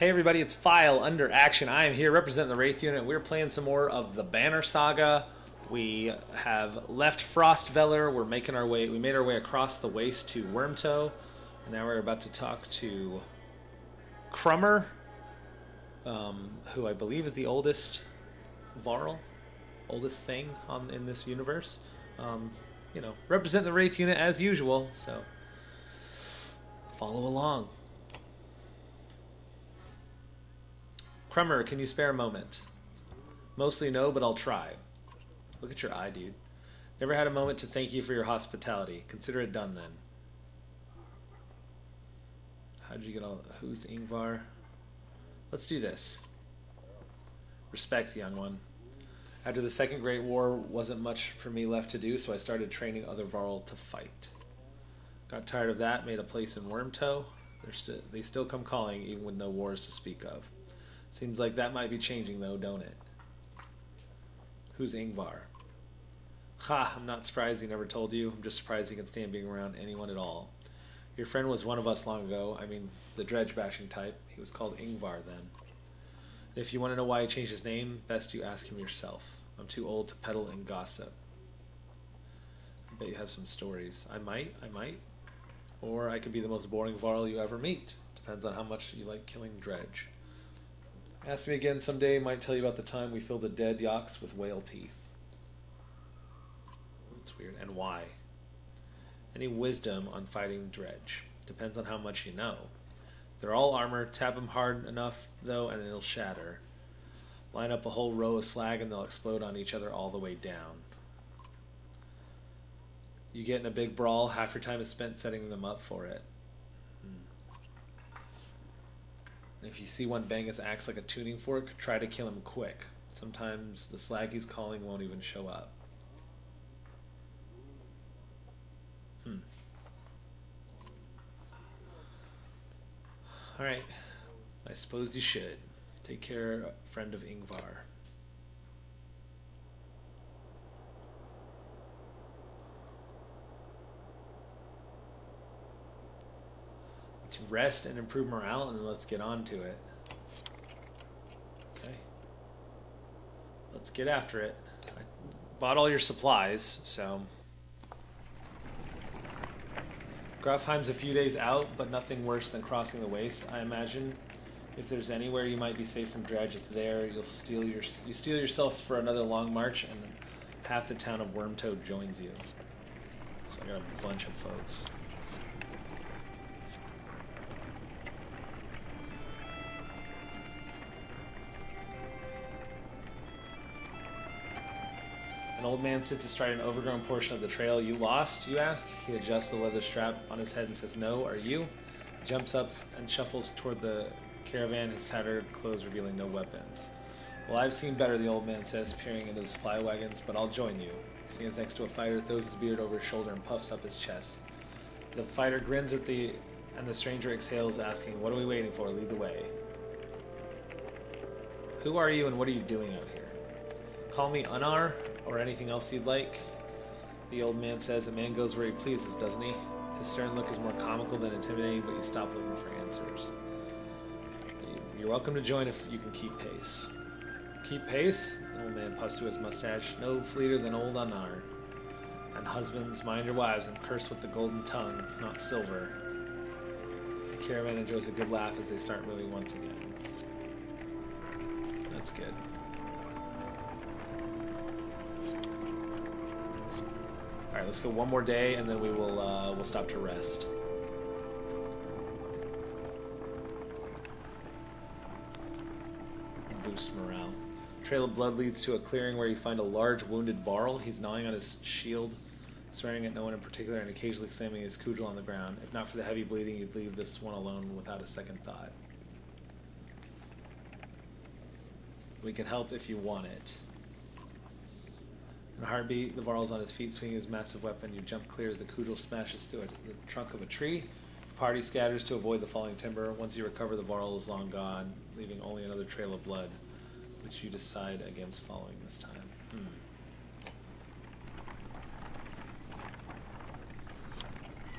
Hey everybody, it's File Under Action. I am here representing the Wraith unit. We're playing some more of the Banner Saga. We have left Frostveller. We made our way across the waste to Wyrmtoe. And now we're about to talk to Crummer, who I believe is the oldest Varl, oldest thing in this universe. Represent the Wraith unit as usual, so follow along. Crummer, can you spare a moment? Mostly no, but I'll try. Look at your eye, dude. Never had a moment to thank you for your hospitality. Consider it done then. How'd you get all... Who's Ingvar? Let's do this. Respect, young one. After the Second Great War, wasn't much for me left to do, so I started training other Varl to fight. Got tired of that, made a place in Wyrmtoe. They still come calling, even with no wars to speak of. Seems like that might be changing, though, don't it? Who's Ingvar? Ha, I'm not surprised he never told you. I'm just surprised he can stand being around anyone at all. Your friend was one of us long ago. I mean, the dredge-bashing type. He was called Ingvar then. And if you want to know why he changed his name, best you ask him yourself. I'm too old to peddle and gossip. I bet you have some stories. I might. Or I could be the most boring Varl you ever meet. Depends on how much you like killing dredge. Ask me again someday, might tell you about the time we filled the dead yaks with whale teeth. That's weird. And why? Any wisdom on fighting dredge? Depends on how much you know. They're all armor. Tap them hard enough, though, and it'll shatter. Line up a whole row of slag and they'll explode on each other all the way down. You get in a big brawl, half your time is spent setting them up for it. If you see one bang his axe like a tuning fork, try to kill him quick. Sometimes the slag he's calling won't even show up. Alright. I suppose you should. Take care, friend of Ingvar. Let's rest and improve morale, and then let's get on to it. Okay. Let's get after it. I bought all your supplies, so... Grafheim's a few days out, but nothing worse than crossing the waste, I imagine. If there's anywhere you might be safe from dredge, it's there. You steel yourself for another long march, and half the town of Wyrmtoe joins you. So I got a bunch of folks. An old man sits astride an overgrown portion of the trail. You lost, you ask? He adjusts the leather strap on his head and says, no, are you? He jumps up and shuffles toward the caravan, his tattered clothes revealing no weapons. Well, I've seen better, the old man says, peering into the supply wagons, but I'll join you. He stands next to a fighter, throws his beard over his shoulder, and puffs up his chest. The fighter grins at and the stranger exhales, asking, what are we waiting for? Lead the way. Who are you and what are you doing out here? Call me Unar, or anything else you'd like. The old man says, a man goes where he pleases, doesn't he? His stern look is more comical than intimidating, but you stop looking for answers. You're welcome to join if you can keep pace. Keep pace? The old man puffs to his mustache. No fleeter than old Unar. And husbands, mind your wives and curse with the golden tongue, not silver. The caravan enjoys a good laugh as they start moving once again. That's good. Alright, let's go one more day and then we'll stop to rest. Boost morale. Trail of blood leads to a clearing where you find a large wounded Varl. He's gnawing on his shield, swearing at no one in particular and occasionally slamming his cudgel on the ground. If not for the heavy bleeding, you'd leave this one alone without a second thought. We can help if you want it. In a heartbeat, the Varl's on his feet, swinging his massive weapon. You jump clear as the cudgel smashes through the trunk of a tree. The party scatters to avoid the falling timber. Once you recover, the Varl is long gone, leaving only another trail of blood, which you decide against following this time.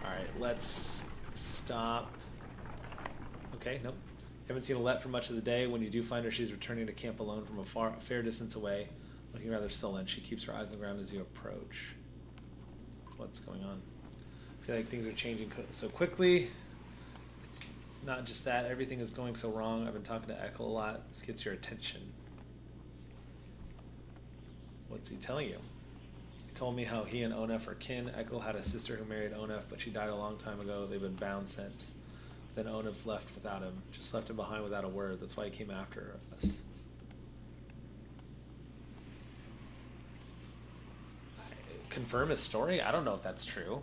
Alright, let's stop. Okay, nope. Haven't seen Alette for much of the day. When you do find her, she's returning to camp alone from a fair distance away, looking rather sullen. She keeps her eyes on the ground as you approach. What's going on? I feel like things are changing so quickly. It's not just that. Everything is going so wrong. I've been talking to Eckel a lot. This gets your attention. What's he telling you? He told me how he and Onef are kin. Eckel had a sister who married Onef, but she died a long time ago. They've been bound since. Then Onef left without him. Just left him behind without a word. That's why he came after us. Confirm his story? I don't know if that's true.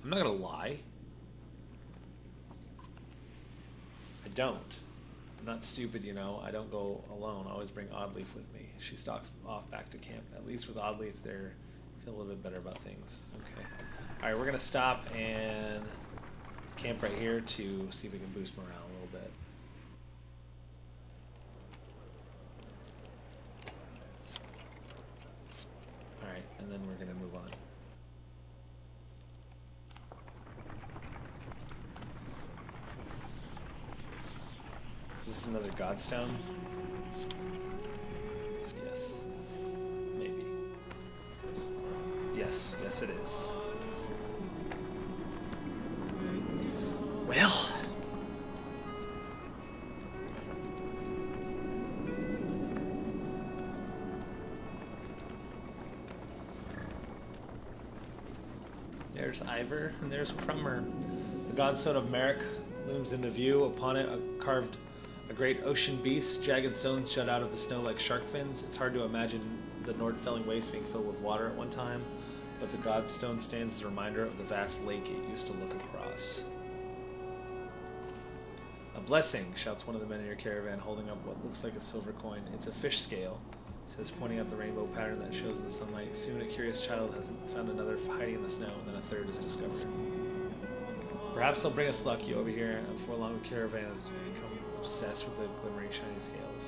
I'm not gonna lie. I don't. I'm not stupid, you know. I don't go alone. I always bring Oddleaf with me. She stalks off back to camp. At least with Oddleaf, they're feel a little bit better about things. Okay. All right, we're gonna stop and camp right here to see if we can boost morale a little bit. All right, and then we're gonna move on. Is this another Godstone? Yes. Maybe. Yes, yes it is. Well. There's Ivor and there's Crummer. The Godstone of Marek looms into view. Upon it, carved a great ocean beast. Jagged stones jut out of the snow like shark fins. It's hard to imagine the Nordfelling waste being filled with water at one time, but the Godstone stands as a reminder of the vast lake it used to look across. A blessing, shouts one of the men in your caravan, holding up what looks like a silver coin. It's a fish scale, says, pointing at the rainbow pattern that shows in the sunlight. Soon a curious child has found another hiding in the snow, and then a third is discovered. Perhaps they'll bring us luck, you over here, and before long the caravan has become obsessed with the glimmering shiny scales.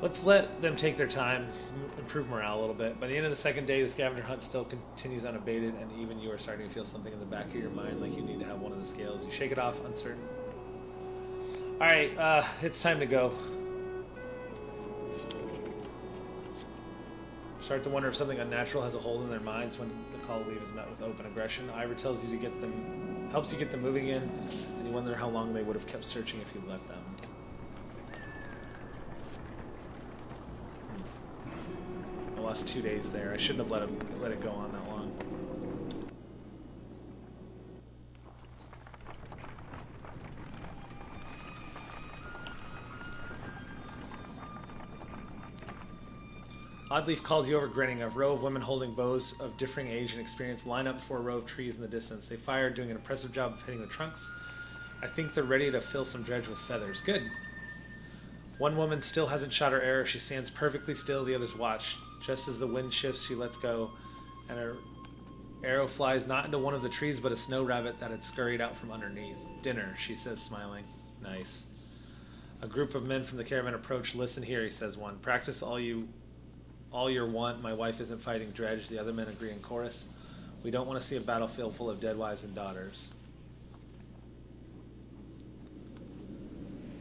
Let's let them take their time, improve morale a little bit. By the end of the second day, the scavenger hunt still continues unabated, and even you are starting to feel something in the back of your mind, like you need to have one of the scales. You shake it off, uncertain. Alright, it's time to go. Start to wonder if something unnatural has a hold in their minds when the call to leave is met with open aggression. Ivor tells you to get them, helps you get them moving in, and you wonder how long they would have kept searching if you let them. I lost 2 days there. I shouldn't have let it go on that long. Oddleaf calls you over, grinning. A row of women holding bows of differing age and experience line up before a row of trees in the distance. They fire, doing an impressive job of hitting the trunks. I think they're ready to fill some dredge with feathers. Good. One woman still hasn't shot her arrow. She stands perfectly still. The others watch. Just as the wind shifts, she lets go, and her arrow flies not into one of the trees, but a snow rabbit that had scurried out from underneath. Dinner, she says, smiling. Nice. A group of men from the caravan approach. Listen here, he says one. Practice all your want. My wife isn't fighting dredge. The other men agree in chorus. We don't want to see a battlefield full of dead wives and daughters.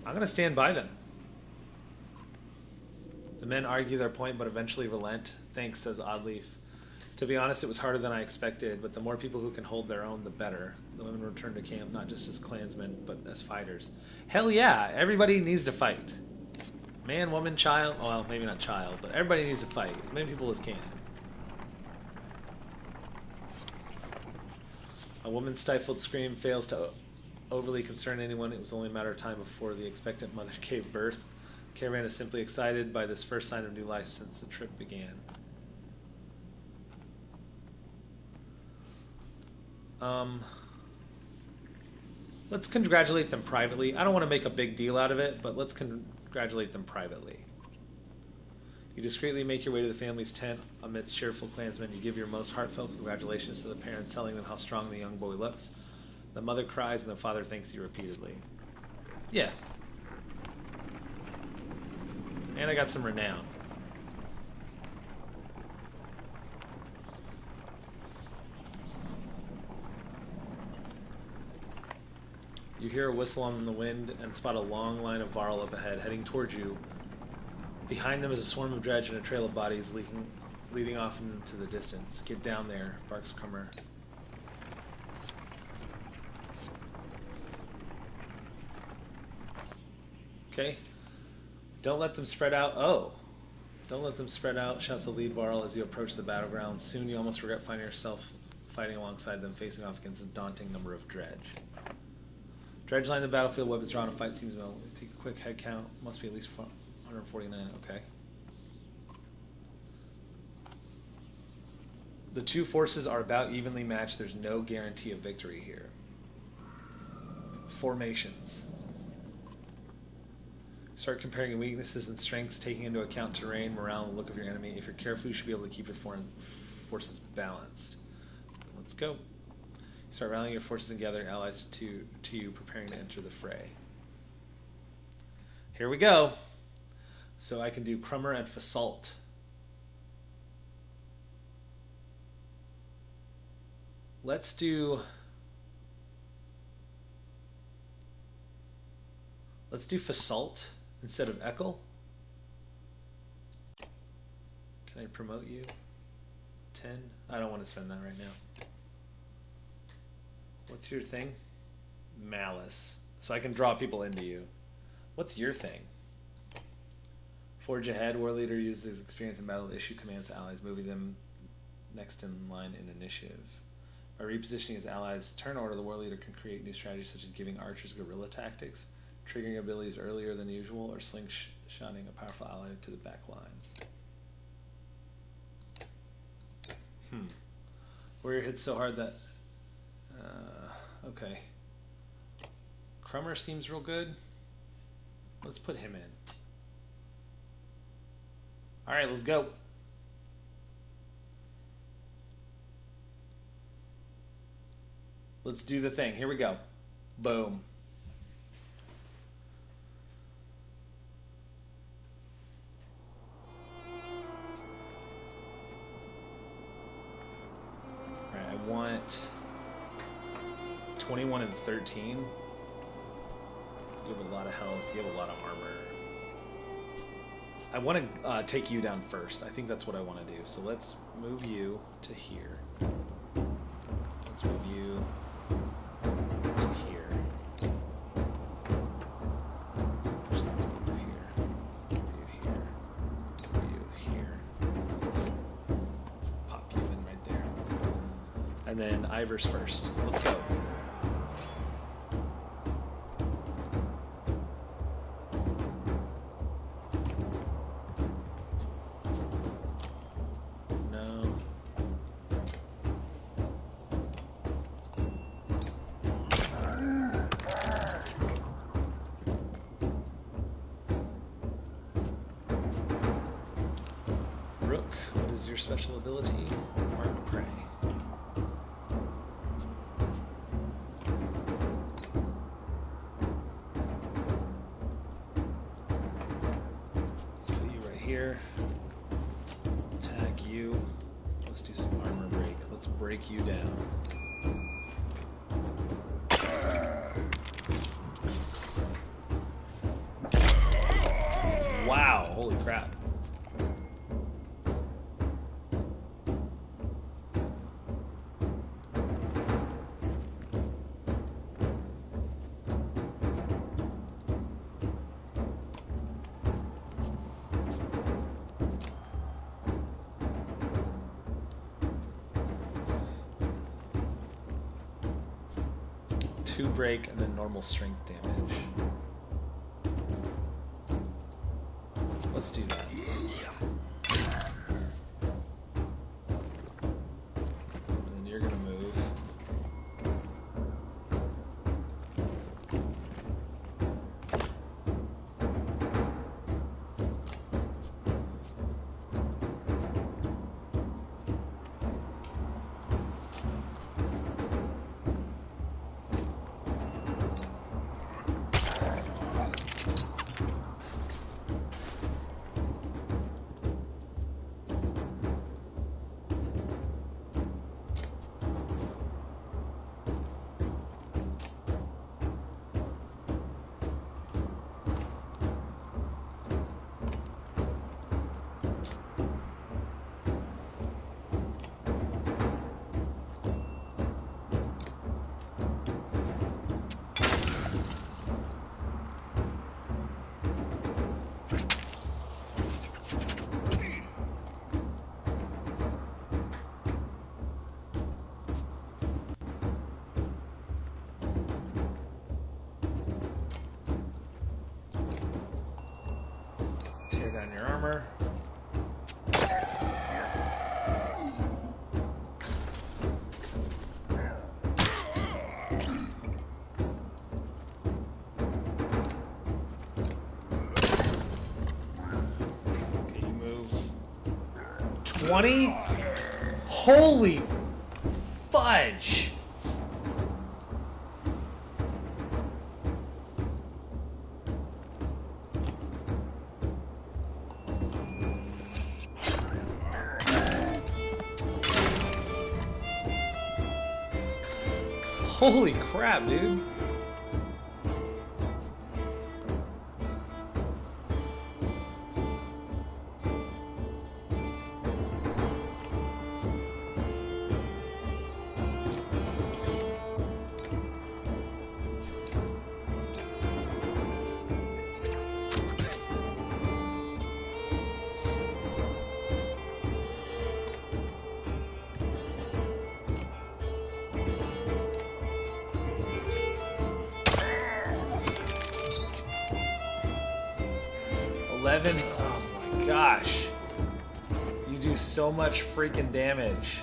I'm going to stand by them. The men argue their point, but eventually relent. Thanks, says Oddleaf. To be honest, it was harder than I expected, but the more people who can hold their own, the better. The women return to camp, not just as clansmen, but as fighters. Hell yeah, everybody needs to fight. Man, woman, child, well, maybe not child, but everybody needs to fight. As many people as can. A woman's stifled scream fails to overly concern anyone. It was only a matter of time before the expectant mother gave birth. The caravan is simply excited by this first sign of new life since the trip began. Let's congratulate them privately. I don't want to make a big deal out of it, but let's congratulate them privately. You discreetly make your way to the family's tent amidst cheerful clansmen. You give your most heartfelt congratulations to the parents, telling them how strong the young boy looks. The mother cries and the father thanks you repeatedly. Yeah. And I got some renown. You hear a whistle on the wind and spot a long line of Varl up ahead, heading towards you. Behind them is a swarm of dredge and a trail of bodies leading off into the distance. Get down there, barks Crummer. Okay. Don't let them spread out. Oh. Don't let them spread out, shouts the lead Varl as you approach the battleground. Soon you almost regret finding yourself fighting alongside them, facing off against a daunting number of dredge. Dredge line the battlefield, weapons drawn, a fight seems well. Take a quick head count. Must be at least 149. Okay. The two forces are about evenly matched. There's no guarantee of victory here. Formations. Start comparing weaknesses and strengths, taking into account terrain, morale, and the look of your enemy. If you're careful, you should be able to keep your foreign forces balanced. Let's go. Start rallying your forces and gathering allies to you, preparing to enter the fray. Here we go. So I can do Crummer and Fasalt. Let's do Fasalt instead of Eckel. Can I promote you? 10? I don't want to spend that right now. What's your thing? Malice. So I can draw people into you. What's your thing? Forge ahead. War leader uses his experience in battle to issue commands to allies, moving them next in line in initiative. By repositioning his allies' turn order, the war leader can create new strategies such as giving archers guerrilla tactics, triggering abilities earlier than usual, or slingshotting a powerful ally to the back lines. Warrior hits so hard that... okay. Crummer seems real good. Let's put him in. Alright, let's go. Let's do the thing. Here we go. Boom. Alright, I want 21 and 13. You have a lot of health. You have a lot of armor. I want to take you down first. I think that's what I want to do. So let's move you to here. Let's move you to here. Let's move you here. Move you here. Move you here. Let's pop you in right there. And then Ivers first. Let's go. Special ability, Mark Prey. Let's put you right here. Attack you. Let's do some armor break. Let's break you down. Wow, holy crap. Break and then normal strength damage. Let's do that. And then you're gonna move. 20? Holy fudge! Holy crap, dude. Oh my gosh. You do so much freaking damage.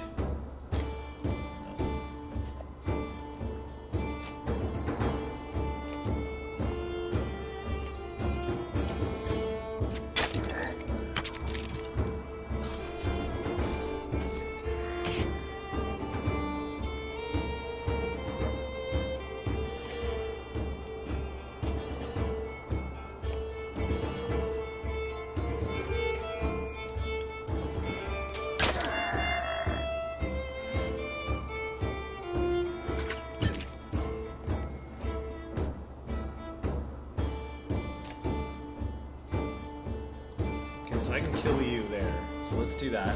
So I can kill you there. So let's do that.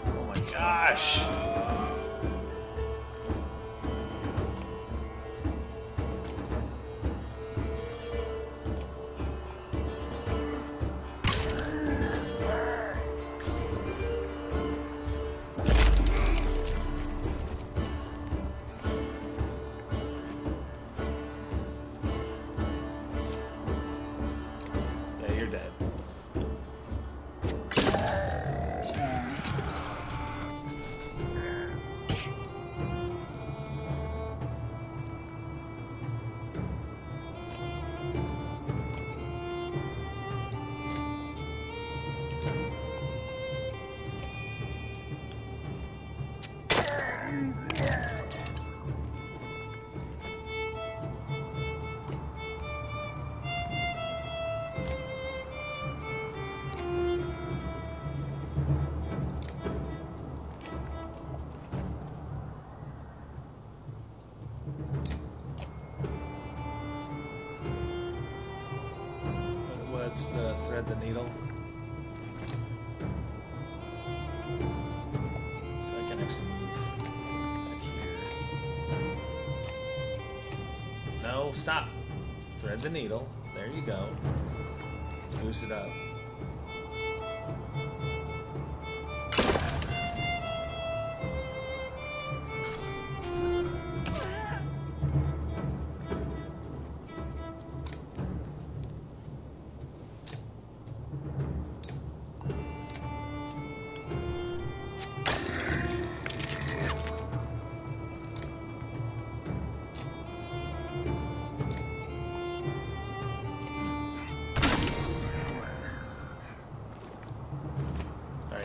Oh my gosh! You're dead. What's the thread the needle? So I can actually move back here. No, stop. Thread the needle. There you go. Let's boost it up.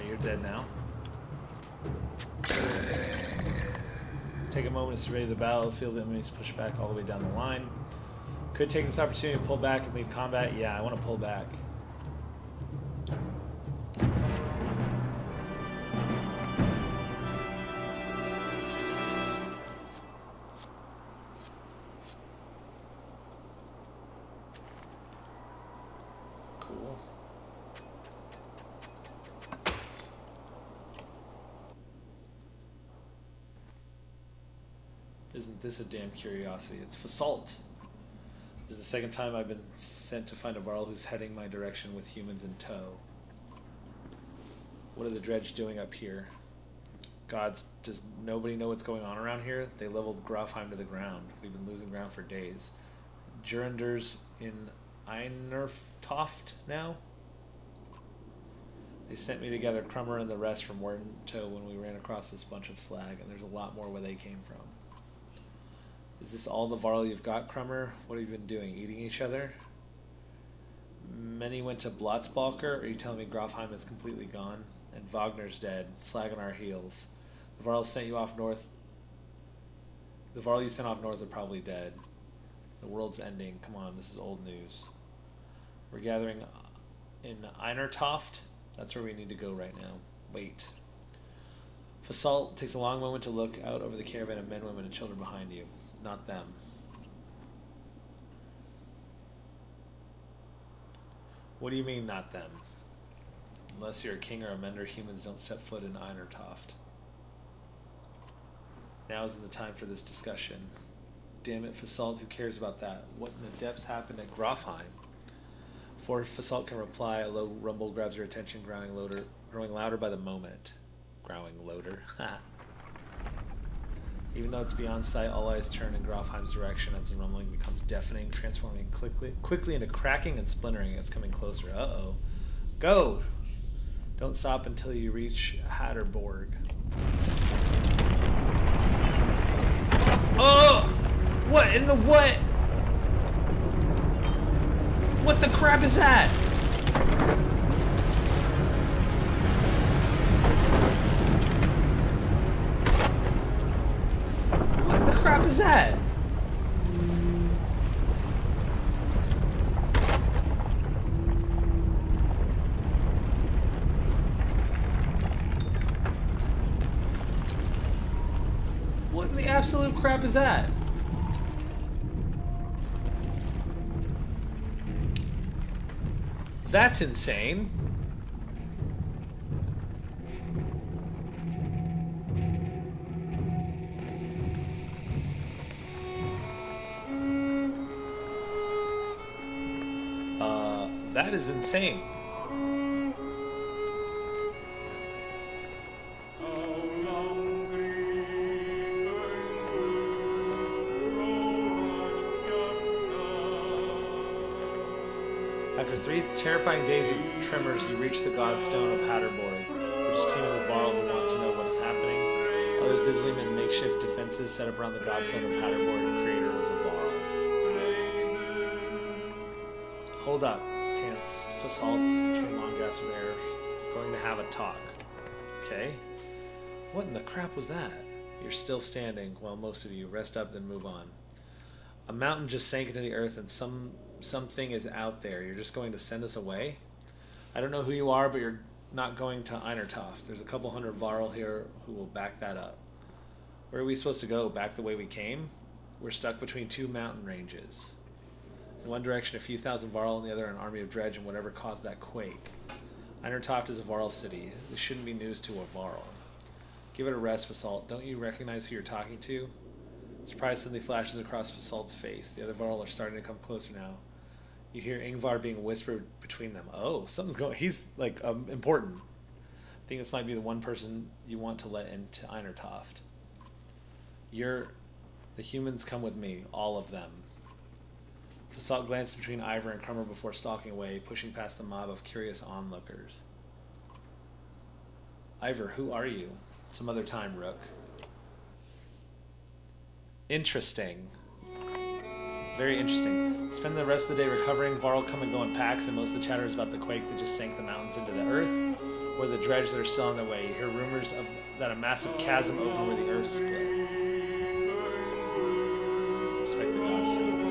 You're dead now. Take a moment to survey the battlefield. The enemies push back all the way down the line. Could take this opportunity to pull back and leave combat. Yeah, I want to pull back. Cool. Isn't this a damn curiosity? It's Fasalt. This is the second time I've been sent to find a Varl who's heading my direction with humans in tow. What are the dredge doing up here? Gods, does nobody know what's going on around here? They leveled Grofheim to the ground. We've been losing ground for days. Juranders in Einertoft now? They sent me together, Crummer and the rest from Wyrmtoe when we ran across this bunch of slag, and there's a lot more where they came from. Is this all the Varl you've got, Crummer? What have you been doing? Eating each other? Many went to Blotzbalker, or are you telling me Grofheim is completely gone? And Wagner's dead, slag on our heels. The Varl sent you off north. The Varl you sent off north are probably dead. The world's ending. Come on, this is old news. We're gathering in Einertoft. That's where we need to go right now. Wait. Fasalt takes a long moment to look out over the caravan of men, women, and children behind you. Not them. What do you mean, not them? Unless you're a king or a mender, humans don't step foot in Einertoft. Now isn't the time for this discussion. Damn it, Fasalt, who cares about that? What in the depths happened at Grofheim? Before Fasalt can reply, a low rumble grabs your attention, growing louder by the moment. Growling louder. Even though it's beyond sight, all eyes turn in Grofheim's direction as the rumbling becomes deafening, transforming quickly into cracking and splintering. It's coming closer. Uh-oh. Go! Don't stop until you reach Hatterborg. Oh! What in the what? What the crap is that? What the crap is that? What in the absolute crap is that? That's insane. That is insane. After 3 terrifying days of tremors, you reach the Godstone of Hatterborg, which is teeming with Varl who want to know what is happening. Others busily make makeshift defenses set up around the Godstone of Hatterborg, creator of the Varl. Hold up, pants. Fasalt between long gasps of air. Going to have a talk. Okay. What in the crap was that? You're still standing. Well, most of you. Rest up, then move on. A mountain just sank into the earth and something is out there. You're just going to send us away? I don't know who you are, but you're not going to Einertoft. There's a couple hundred Varl here who will back that up. Where are we supposed to go? Back the way we came? We're stuck between 2 mountain ranges. In one direction, a few thousand Varl, in the other, an army of dredge and whatever caused that quake. Einertoft is a Varl city. This shouldn't be news to a Varl. Give it a rest, Fasalt. Don't you recognize who you're talking to? Surprise suddenly flashes across Fasalt's face. The other Varl are starting to come closer now. You hear Ingvar being whispered between them. Oh, something's going... He's, like, important. I think this might be the one person you want to let into Einertoft. The humans come with me. All of them. Fasalt glanced between Ivor and Crummer before stalking away, pushing past the mob of curious onlookers. Ivor, who are you? Some other time, Rook. Interesting. Very interesting. Spend the rest of the day recovering. Varl come and go in packs, and most of the chatter is about the quake that just sank the mountains into the earth, or the dredge that are still on their way. You hear rumors of that a massive chasm opened where the earth split. Inspect the Godstone.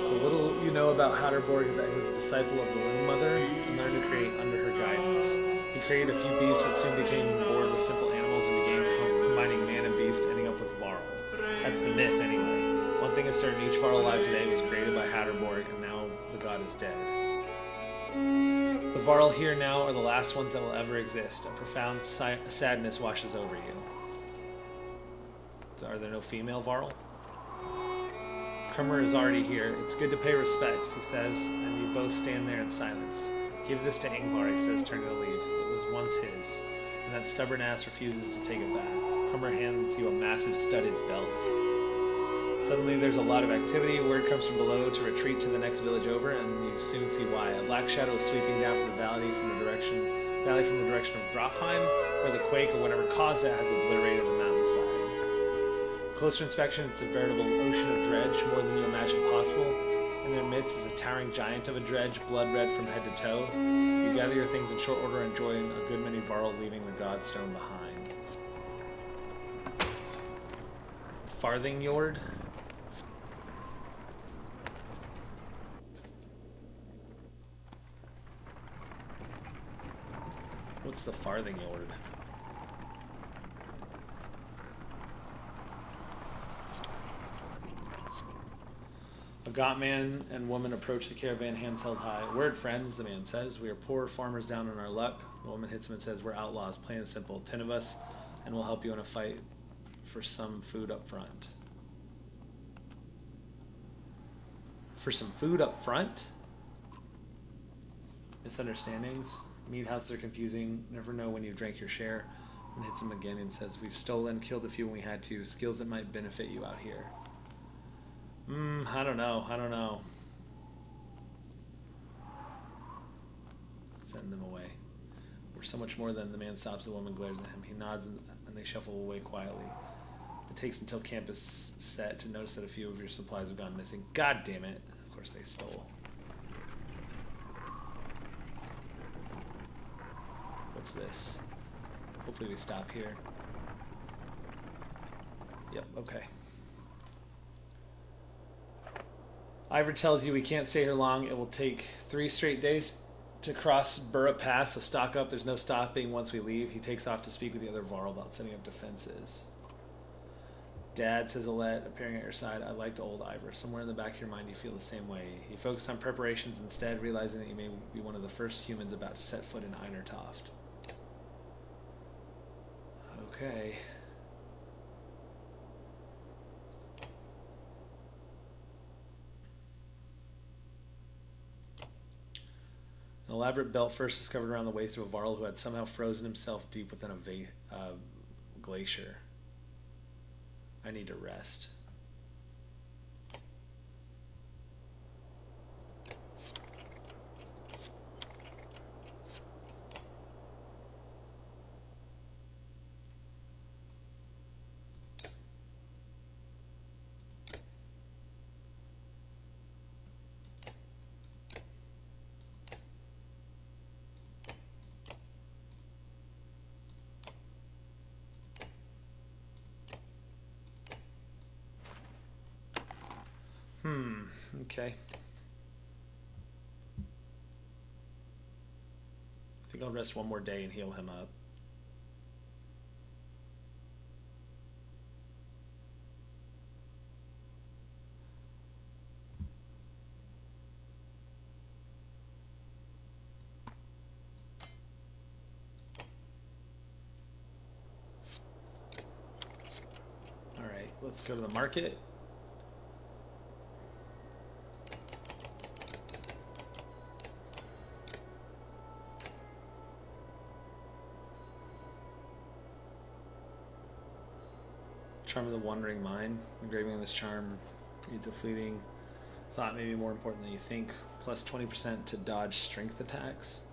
The little you know about Hatterborg is that he was a disciple of the Loom Mother and learned to create under her guidance. He created a few beasts, but soon became bored with simple animals and began combining man and beast, ending up with Varl. That's the myth, anyway. One thing is certain, each Varl alive today was created by Hatterborg, and now the god is dead. The Varl here now are the last ones that will ever exist. A profound sadness washes over you. So are there no female Varl? Crummer is already here. It's good to pay respects, he says, and you both stand there in silence. Give this to Ingvar, he says, turning to leave. It was once his, and that stubborn ass refuses to take it back. Crummer hands you a massive studded belt. Suddenly there's a lot of activity. Word comes from below to retreat to the next village over, and you soon see why. A black shadow is sweeping down from the valley from the direction of Grofheim, where the quake or whatever caused it has obliterated the mountainside. Closer inspection, it's a veritable ocean of dredge, more than you imagine possible. In their midst is a towering giant of a dredge, blood red from head to toe. You gather your things in short order, enjoying a good many varl leaving the Godstone behind. Farthing Yord? What's the Farthing Yord? A gaunt man and woman approach the caravan, hands held high. Word, friends, the man says. We are poor farmers down on our luck. The woman hits him and says, we're outlaws, plain and simple. 10 of us, and we'll help you in a fight for some food up front. For some food up front? Misunderstandings. Meat houses are confusing. Never know when you've drank your share. And hits him again and says, we've stolen, killed a few when we had to. Skills that might benefit you out here. I don't know. Send them away. We're so much more than the man stops. The woman glares at him. He nods and they shuffle away quietly. It takes until camp is set to notice that a few of your supplies have gone missing. God damn it. Of course they stole. What's this? Hopefully we stop here. Yep, okay. Ivor tells you we can't stay here long. It will take 3 straight days to cross Burra Pass, so stock up. There's no stopping once we leave. He takes off to speak with the other Varl about setting up defenses. Dad, says Alette, appearing at your side. I liked old Ivor. Somewhere in the back of your mind you feel the same way. He focused on preparations instead, realizing that you may be one of the first humans about to set foot in Einertoft. Okay. An elaborate belt first discovered around the waist of a Varl who had somehow frozen himself deep within a glacier. I need to rest. Okay. I think I'll rest one more day and heal him up. All right, let's go to the market. Charm of the Wandering Mind. Engraving on this charm reads a fleeting thought, may be more important than you think. Plus 20% to dodge strength attacks.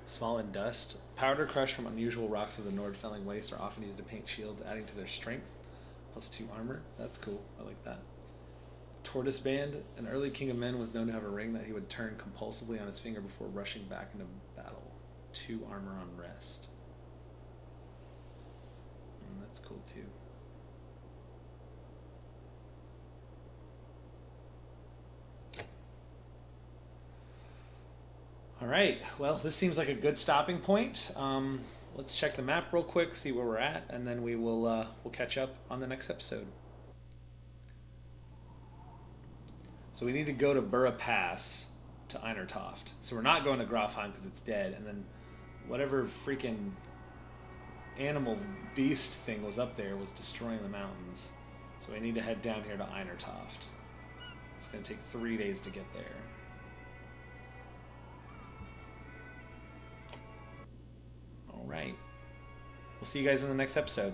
Small and dust. Powder crushed from unusual rocks of the Nordfelling Waste are often used to paint shields, adding to their strength. Plus 2 armor. That's cool. I like that. Tortoise Band. An early king of men was known to have a ring that he would turn compulsively on his finger before rushing back into battle. 2 armor on rest. That's cool too. All right, well, this seems like a good stopping point. Let's check the map real quick, see where we're at, and then we'll catch up on the next episode. So we need to go to Burra Pass to Einertoft. So we're not going to Grofheim because it's dead, and then whatever freaking animal beast thing was up there was destroying the mountains. So we need to head down here to Einertoft. It's going to take 3 days to get there. All right. We'll see you guys in the next episode.